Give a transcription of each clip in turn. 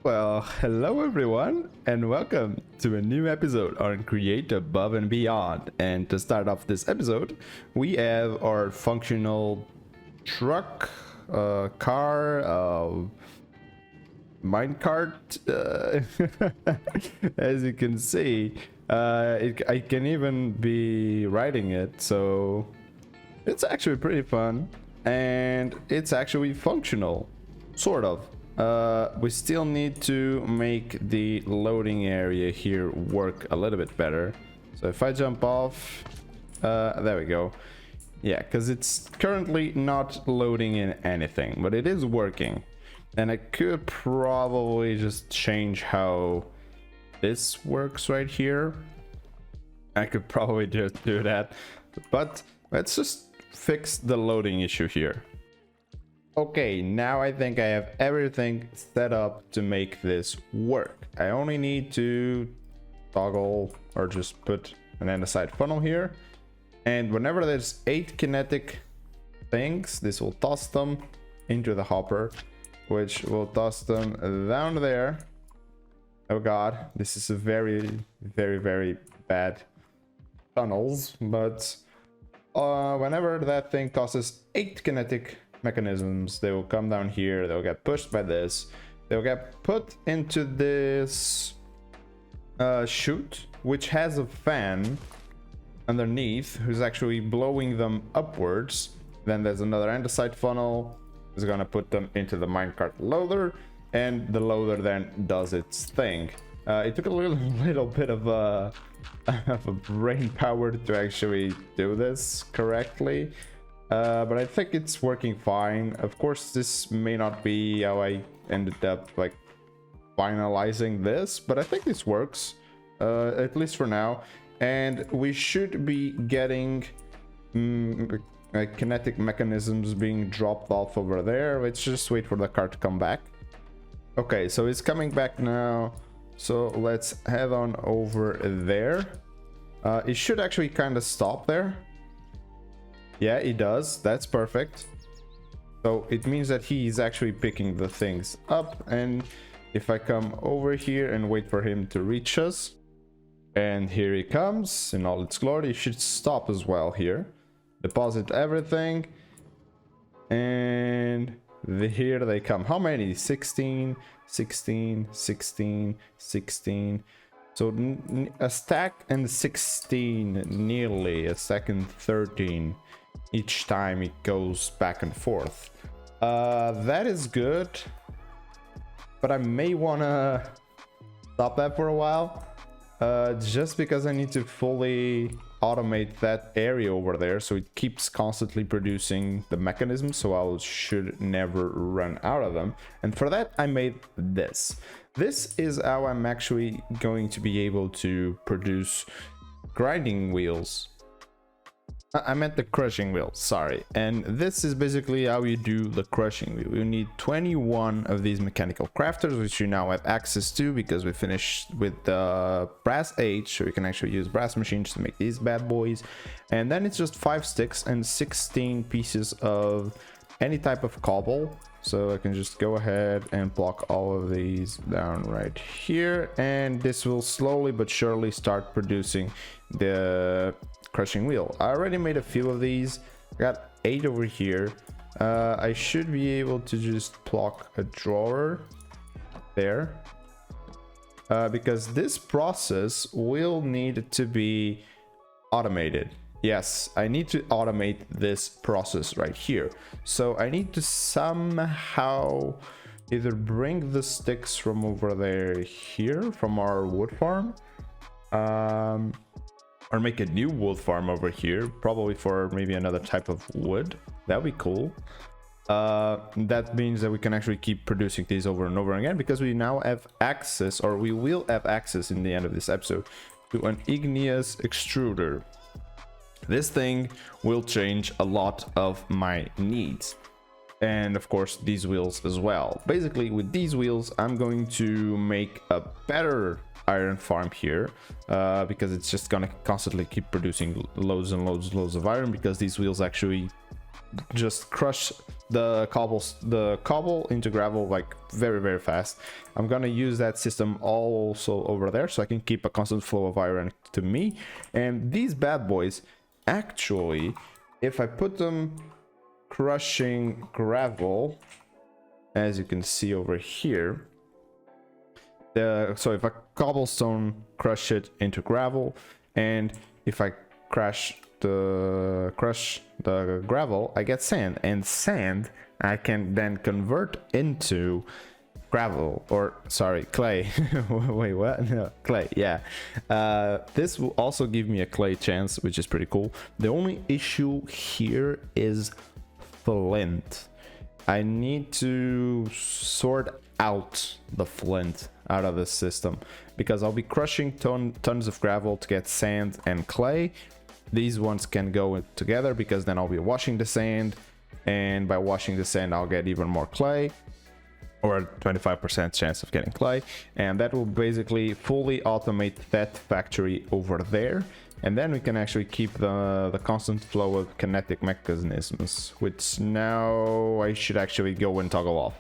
Well, hello everyone, and welcome to a new episode on Create Above and Beyond. And to start off this episode, we have our functional truck, car, minecart. As you can see, I can even be riding it, so it's actually pretty fun, and it's actually functional, sort of. We still need to make the loading area here work a little bit better. So if I jump off, there we go. Yeah, because it's currently not loading in anything, but it is working. And I could probably just change how this works right here. I could probably just do that, but let's just fix the loading issue here. Okay, now I think I have everything set up to make this work. I only need to toggle or just put an andesite funnel here. And whenever there's 8 kinetic things, this will toss them into the hopper, which will toss them down there. Oh god, this is a very bad tunnels, but whenever that thing tosses 8 kinetic mechanisms, they will come down here, they'll get pushed by this, they'll get put into this chute, which has a fan underneath who's actually blowing them upwards. Then there's another andesite funnel who's gonna put them into the minecart loader, and the loader then does its thing. It took a little bit of a brain power to actually do this correctly. But I think it's working fine. Of course, this may not be how I ended up like finalizing this, but I think this works, at least for now. And we should be getting kinetic mechanisms being dropped off over there. Let's just wait for the car to come back. Okay, so it's coming back now. So let's head on over there. It should actually kind of stop there. Yeah, it does. That's perfect. So it means that he's actually picking the things up. And if I come over here and wait for him to reach us, and here he comes in all its glory, it should stop as well here. Deposit everything. And here they come. How many? 16, 16, 16, 16. So a stack and 16, nearly a stack and 13. Each time it goes back and forth. That is good, but I may want to stop that for a while, just because I need to fully automate that area over there so it keeps constantly producing the mechanisms, so I should never run out of them. And for that I made this. This is how I'm actually going to be able to produce grinding wheels. I meant the crushing wheel, sorry. And this is basically how you do the crushing wheel. You need 21 of these mechanical crafters, which you now have access to because we finished with the brass H, so you can actually use brass machines to make these bad boys. And then it's just 5 sticks and 16 pieces of any type of cobble. So I can just go ahead and block all of these down right here, and this will slowly but surely start producing the crushing wheel. I already made a few of these. I got 8 over here. I should be able to just block a drawer there, because this process will need to be automated. Yes, I need to automate this process right here. So I need to somehow either bring the sticks from over there here from our wood farm, or make a new wood farm over here, probably for maybe another type of wood. That'd be cool. That means that we can actually keep producing these over and over again, because we now have access, or we will have access in the end of this episode, to an igneous extruder. This thing will change a lot of my needs, and of course these wheels as well. Basically with these wheels I'm going to make a better iron farm here, because it's just gonna constantly keep producing loads and loads of iron, because these wheels actually just crush the cobble into gravel like very fast. I'm gonna use that system also over there so I can keep a constant flow of iron to me. And these bad boys, actually, if I put them crushing gravel, as you can see over here, so if I cobblestone crush it into gravel, and if I crush the gravel, I get sand, and sand I can then convert into gravel, or sorry, clay. Wait, what? No, clay. Yeah. This will also give me a clay chance, which is pretty cool. The only issue here is flint. I need to sort out the flint out of this system, because I'll be crushing tons of gravel to get sand and clay. These ones can go together, because then I'll be washing the sand, and by washing the sand I'll get even more clay, or a 25% chance of getting clay, and that will basically fully automate that factory over there. And then we can actually keep the constant flow of kinetic mechanisms, which now I should actually go and toggle off.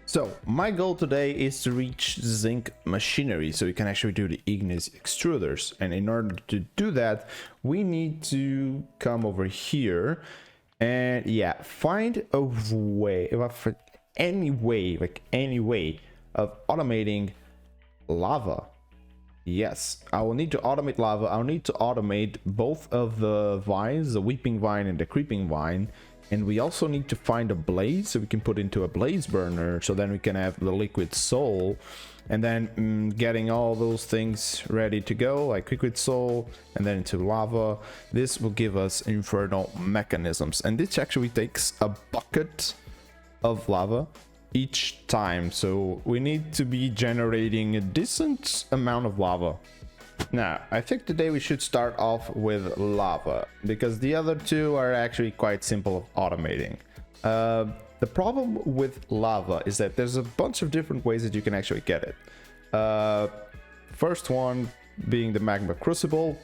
So my goal today is to reach Zinc Machinery, so we can actually do the igneous extruders. And in order to do that, we need to come over here and yeah, find a way, any way of automating lava. Yes, I will need to automate lava. I'll need to automate both of the vines, the weeping vine and the creeping vine. And we also need to find a blaze so we can put into a blaze burner, so then we can have the liquid soul. And then getting all those things ready to go, like liquid soul and then into lava. This will give us infernal mechanisms. And this actually takes a bucket of lava each time, so we need to be generating a decent amount of lava. Now, I think today we should start off with lava, because the other two are actually quite simple of automating. The problem with lava is that there's a bunch of different ways that you can actually get it. First one being the magma crucible,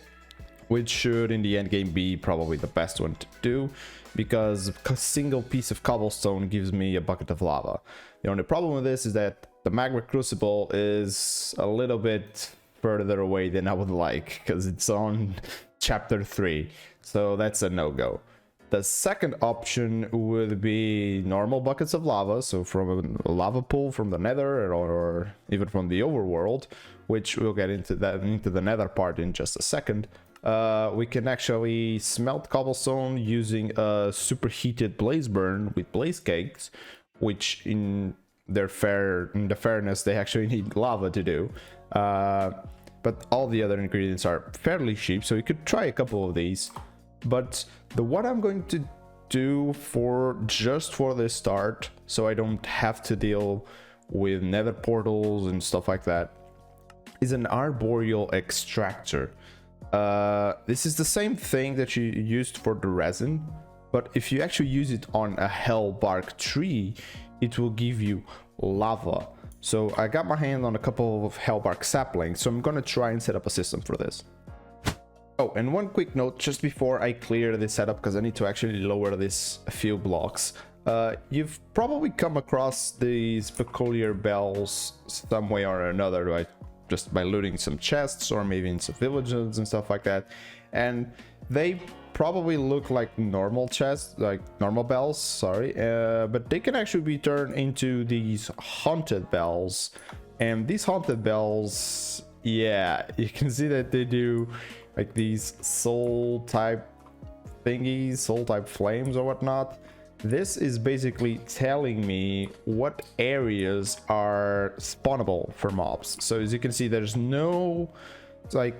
which should in the end game be probably the best one to do, because a single piece of cobblestone gives me a bucket of lava. The only problem with this is that the magma crucible is a little bit further away than I would like, because it's on chapter 3, so that's a no-go. The second option would be normal buckets of lava, so from a lava pool from the nether, or even from the overworld, which we'll get into the nether part in just a second. We can actually smelt cobblestone using a superheated blaze burn with blaze cakes, which in the fairness they actually need lava to do. But all the other ingredients are fairly cheap, so you could try a couple of these. But what I'm going to do just for this start, so I don't have to deal with nether portals and stuff like that, is an arboreal extractor. This is the same thing that you used for the resin, but if you actually use it on a hellbark tree, it will give you lava. So I got my hand on a couple of hellbark saplings, so I'm gonna try and set up a system for this. Oh, and one quick note just before I clear this setup, because I need to actually lower this a few blocks. You've probably come across these peculiar bells some way or another, right? Just by looting some chests or maybe in some villages and stuff like that. And they probably look like normal chests, like normal bells, sorry, but they can actually be turned into these haunted bells. And these haunted bells, yeah, you can see that they do like these soul type thingies, soul type flames or whatnot. This is basically telling me what areas are spawnable for mobs. So as you can see, there's no like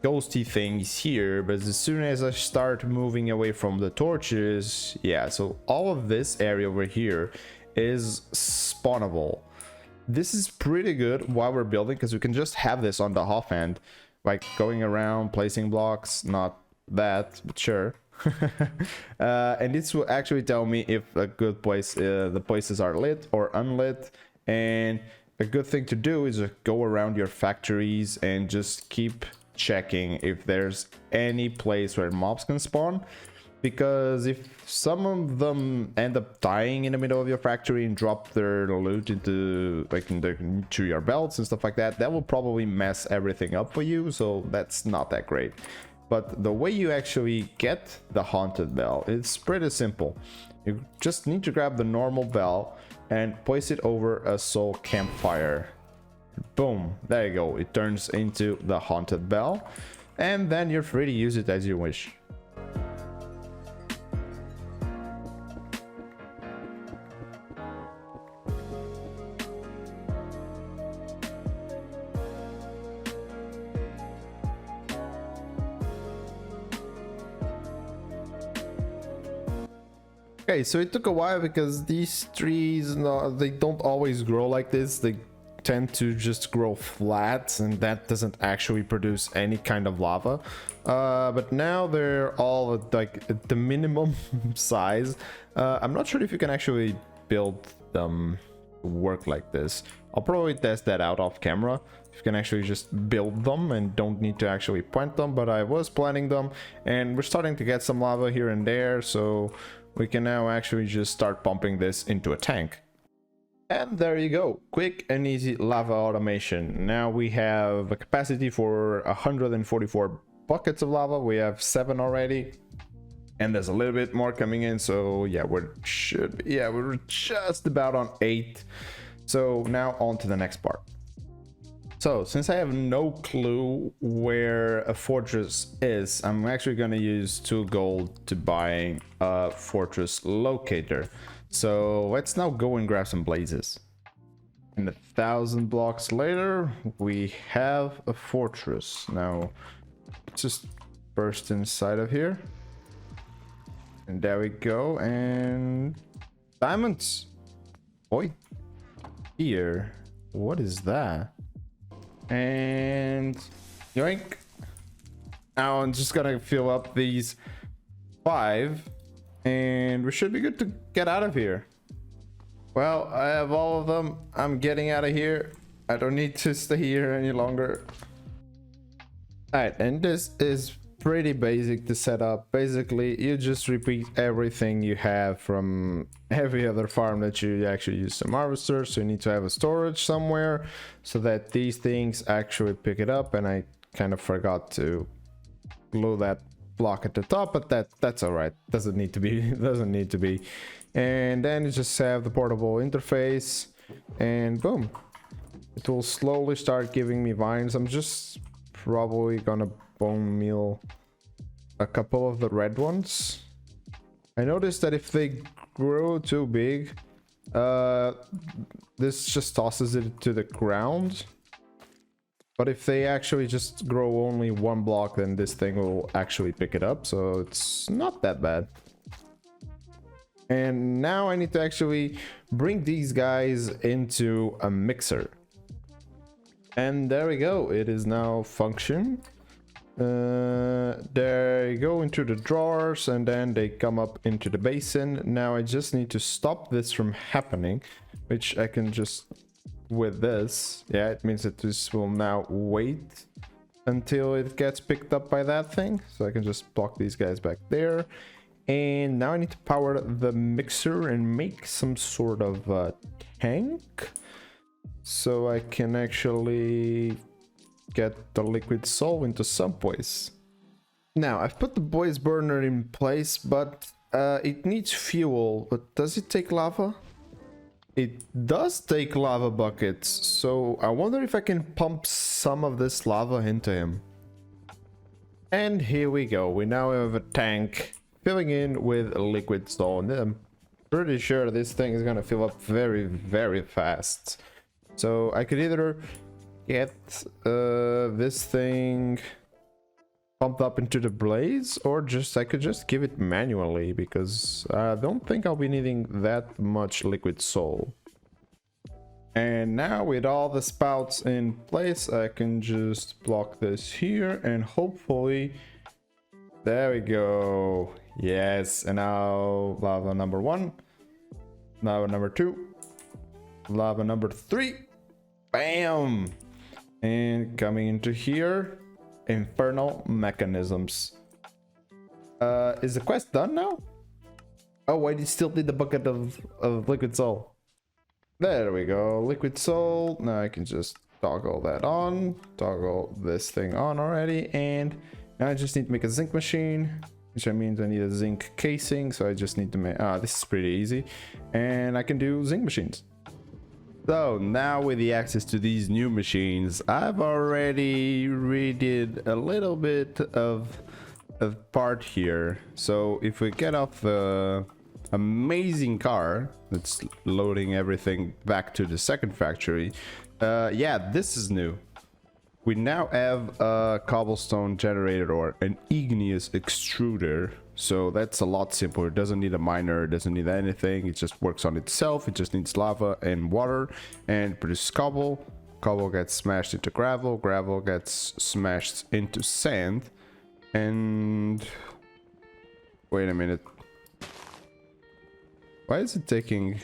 ghosty things here, but as soon as I start moving away from the torches, yeah, so all of this area over here is spawnable. This is pretty good while we're building, because we can just have this on the offhand, like going around placing blocks, not that, but sure. And this will actually tell me if a good place, the places are lit or unlit. And a good thing to do is go around your factories and just keep checking if there's any place where mobs can spawn, because if some of them end up dying in the middle of your factory and drop their loot into like into your belts and stuff like that, that will probably mess everything up for you, so that's not that great. But the way you actually get the haunted bell, it's pretty simple. You just need to grab the normal bell and place it over a soul campfire. Boom, there you go, it turns into the haunted bell, and then you're free to use it as you wish. Okay, so it took a while because these trees, no, they don't always grow like this. They tend to just grow flat, and that doesn't actually produce any kind of lava. But now they're all like at the minimum size. I'm not sure if you can actually build them to work like this. I'll probably test that out off camera. You can actually just build them and don't need to actually plant them, but I was planting them, and we're starting to get some lava here and there, so we can now actually just start pumping this into a tank. And there you go, quick and easy lava automation. Now we have a capacity for 144 buckets of lava. We have 7 already, and there's a little bit more coming in, so yeah, we're just about on 8. So now on to the next part. So since I have no clue where a fortress is, I'm actually going to use 2 gold to buy a fortress locator. So let's now go and grab some blazes. And 1,000 blocks later, we have a fortress. Now, let's just burst inside of here. And there we go. And diamonds. Boy, here. What is that? And yoink. Now I'm just gonna fill up these 5, and we should be good to get out of here. Well, I have all of them. I'm getting out of here. I don't need to stay here any longer. Alright, and this is pretty basic to set up. Basically, you just repeat everything you have from every other farm that you actually use some harvesters. So you need to have a storage somewhere so that these things actually pick it up, and I kind of forgot to glue that block at the top, but that's all right. Doesn't need to be. And then you just have the portable interface, and boom, it will slowly start giving me vines. I'm just probably gonna bone meal a couple of the red ones. I noticed that if they grow too big, this just tosses it to the ground. But if they actually just grow only 1 block, then this thing will actually pick it up, so it's not that bad. And now I need to actually bring these guys into a mixer. And there we go, it is now function. There you go, into the drawers, and then they come up into the basin. Now I just need to stop this from happening, which I can just with this. Yeah, it means that this will now wait until it gets picked up by that thing. So I can just block these guys back there. And now I need to power the mixer and make some sort of tank, so I can actually get the liquid soul into some place. Now I've put the boys burner in place, but it needs fuel. But does it take lava? It does take lava buckets, so I wonder if I can pump some of this lava into him. And here we go, we now have a tank filling in with liquid soul, and I'm pretty sure this thing is gonna fill up very, very fast. So I could either get this thing pumped up into the blaze, or I could just give it manually, because I don't think I'll be needing that much liquid soul. And now with all the spouts in place, I can just block this here, and hopefully, there we go. Yes, and now lava number 1, lava number 2, lava number 3, bam! And coming into here, infernal mechanisms. Is the quest done now? Oh, I still need the bucket of liquid soul. There we go, liquid soul. Now I can just toggle that on, toggle this thing on already, and now I just need to make a zinc machine, which means I need a zinc casing, so I just need to make, this is pretty easy, and I can do zinc machines. So now with the access to these new machines, I've already redid a little bit of part here. So if we get off the amazing car that's loading everything back to the second factory, yeah, this is new. We now have a cobblestone generator or an igneous extruder, so that's a lot simpler. It doesn't need a miner, it doesn't need anything, it just works on itself. It just needs lava and water and produces cobble. Cobble gets smashed into gravel, gravel gets smashed into sand. And wait a minute, why is it taking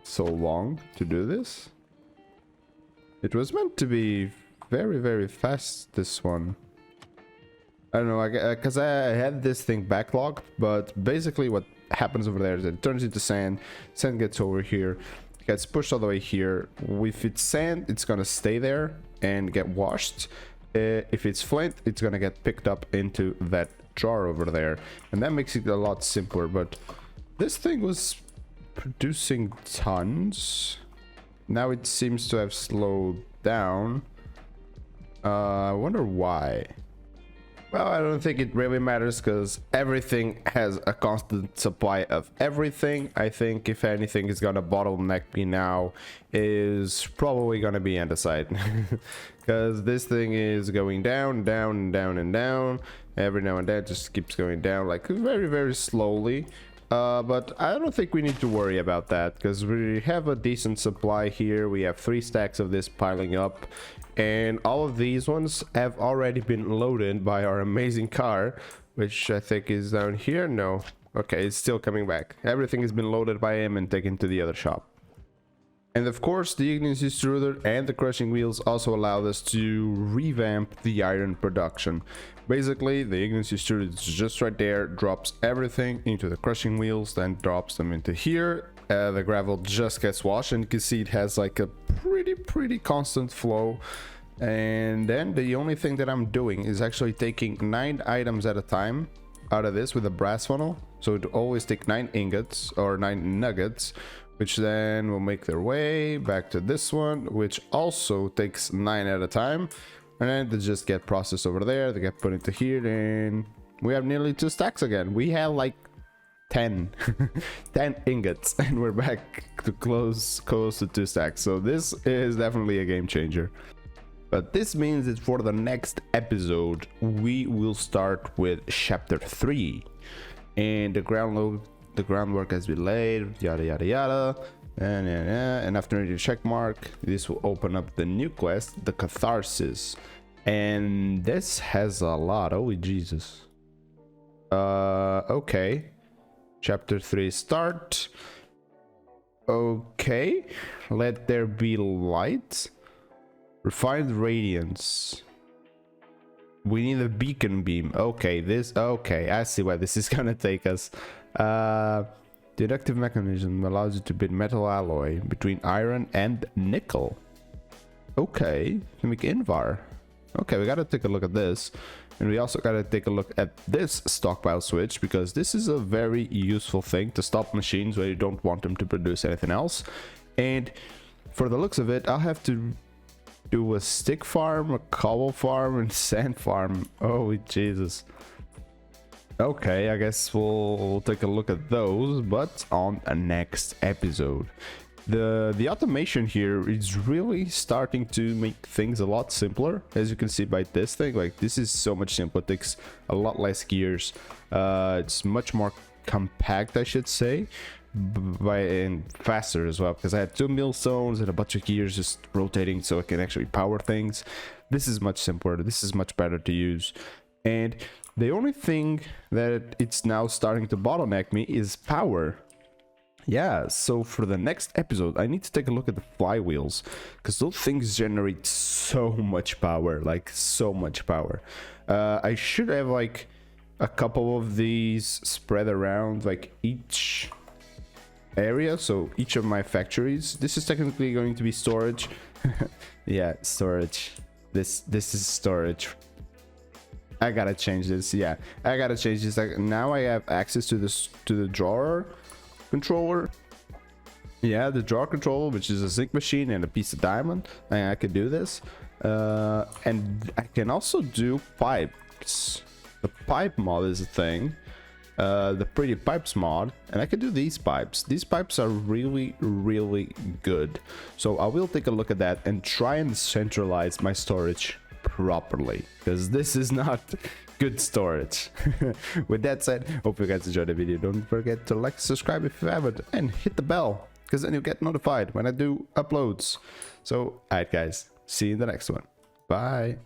so long to do this? It was meant to be very fast, this one. I don't know, because I had this thing backlogged, but basically what happens over there is it turns into sand, sand gets over here, gets pushed all the way here. If it's sand, it's gonna stay there and get washed. If it's flint, it's gonna get picked up into that jar over there, and that makes it a lot simpler. But this thing was producing tons. Now it seems to have slowed down. I wonder why. Well, I don't think it really matters because everything has a constant supply of everything. I think if anything is gonna bottleneck me now is probably gonna be andesite. Because this thing is going down, down, down, and down. Every now and then it just keeps going down, like very slowly. But I don't think we need to worry about that because we have a decent supply here. We have 3 stacks of this piling up. And all of these ones have already been loaded by our amazing car, which I think is down here. No. Okay, it's still coming back. Everything has been loaded by him and taken to the other shop. And of course, the igneous extruder and the crushing wheels also allowed us to revamp the iron production. Basically, the igneous extruder is just right there, drops everything into the crushing wheels, then drops them into here. The gravel just gets washed, and you can see it has like a pretty constant flow. And then the only thing that I'm doing is actually taking 9 items at a time out of this with a brass funnel. So it always take 9 ingots or 9 nuggets, which then will make their way back to this one, which also takes 9 at a time. And then they just get processed over there, they get put into here, and we have nearly 2 stacks again. We have like 10 ingots, and we're back to close to 2 stacks. So this is definitely a game changer. But this means that for the next episode, we will start with chapter 3. And the groundwork has been laid, yada yada yada. And after the check mark, this will open up the new quest, the Catharsis. And this has a lot. Holy Jesus. Okay. Chapter 3 start. Okay. Let there be light. Refined radiance. We need a beacon beam. Okay, okay, I see why this is gonna take us. Deductive mechanism allows you to bid metal alloy between iron and nickel. Okay, can make Invar. Okay, we gotta take a look at this. And we also gotta take a look at this stockpile switch, because this is a very useful thing to stop machines where you don't want them to produce anything else. And for the looks of it, I'll have to do a stick farm, a cobble farm, and sand farm. Oh Jesus. Okay, I guess we'll take a look at those, but on a next episode. The automation here is really starting to make things a lot simpler, as you can see by this thing. Like, this is so much simpler, it takes a lot less gears. It's much more compact, I should say, and faster as well, because I had 2 millstones and a bunch of gears just rotating so I can actually power things. This is much simpler, this is much better to use. And the only thing that it's now starting to bottleneck me is power. Yeah, so for the next episode, I need to take a look at the flywheels, because those things generate so much power, like so much power. I should have like a couple of these spread around like each area, so each of my factories. This is technically going to be storage. Yeah, storage. This is storage. I gotta change this. Yeah, I gotta change this. Like, now I have access to this, to the drawer controller. Yeah, the drawer controller, which is a zinc machine and a piece of diamond, and I can do this. And I can also do pipes. The pipe mod is a thing. The pretty pipes mod, and I can do these pipes. These pipes are really good, so I will take a look at that and try and centralize my storage properly, because this is not good storage. With that said, hope you guys enjoyed the video. Don't forget to like, subscribe if you haven't, and hit the bell, because then you'll get notified when I do uploads. So alright guys, see you in the next one. Bye.